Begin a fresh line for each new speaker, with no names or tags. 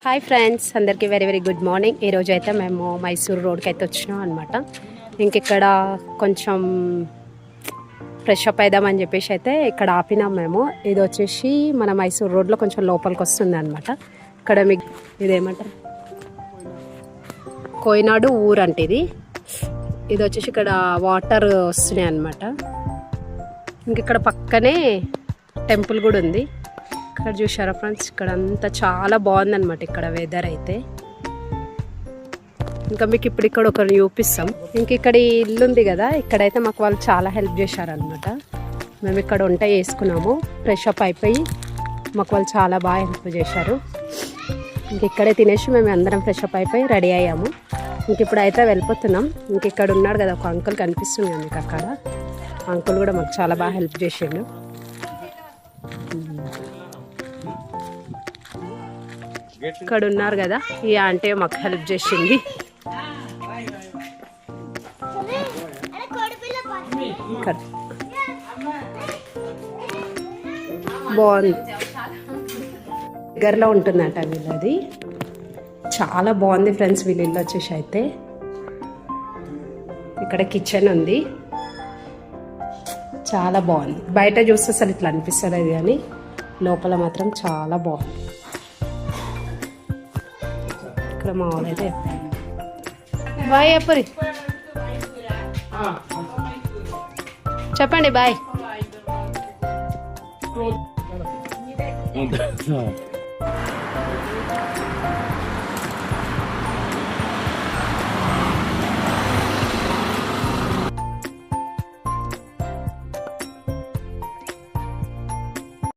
Hi friends, అందరికీ very very good morning. ఈరోజు అయితే మేము మైసూర్ రోడ్కి అయితే వచ్చినాం అనమాట. ఇంక ఇక్కడ కొంచెం ఫ్రెష్ అప్ అయిదామని చెప్పేసి అయితే ఇక్కడ ఆపినాం మేము. ఇది వచ్చేసి మన మైసూర్ రోడ్లో కొంచెం లోపలికి వస్తుంది అనమాట. ఇక్కడ మీకు ఇదేమంటారు, కోయినాడు ఊరు అంటే ఇది వచ్చేసి ఇక్కడ వాటర్ వస్తున్నాయి అనమాట. ఇంక ఇక్కడ పక్కనే టెంపుల్ కూడా ఉంది. ఇక్కడ చూసారా ఫ్రెండ్స్, ఇక్కడ అంతా చాలా బాగుందన్నమాట. ఇక్కడ వెదర్ అయితే ఇంకా మీకు ఇప్పుడు ఇక్కడ ఒకరు చూపిస్తాం. ఇంక ఇక్కడ ఈ ఇల్లు ఉంది కదా, ఇక్కడైతే మాకు వాళ్ళు చాలా హెల్ప్ చేశారనమాట. మేము ఇక్కడ వంట చేసుకున్నాము, ఫ్రెష్ అప్ అయిపోయి మాకు వాళ్ళు చాలా బాగా హెల్ప్ చేశారు. ఇంక ఇక్కడే తినేసి మేము అందరం ఫ్రెష్ అప్ అయిపోయి రెడీ అయ్యాము. ఇంక ఇప్పుడు అయితే వెళ్ళిపోతున్నాం. ఇంక ఇక్కడ ఉన్నాడు కదా ఒక అంకుల్, కనిపిస్తుంది మీకు అక్కడ. అంకుల్ కూడా మాకు చాలా బాగా హెల్ప్ చేసిండు. ఇక్కడ ఉన్నారు కదా ఈ ఆంటీ మాకు హెల్ప్ చేసింది. బాగుంది, దగ్గరలో ఉంటుందట వీళ్ళది. చాలా బాగుంది ఫ్రెండ్స్ వీళ్ళ ఇల్లు వచ్చేసి. అయితే ఇక్కడ కిచెన్ ఉంది, చాలా బాగుంది. బయట చూస్తే అసలు ఇట్లా అనిపిస్తుంది కానీ లోపల మాత్రం చాలా బాగుంది. ఇక్కడ మా వాళ్ళైతే బాయ్ చెప్పరి, చెప్పండి బాయ్.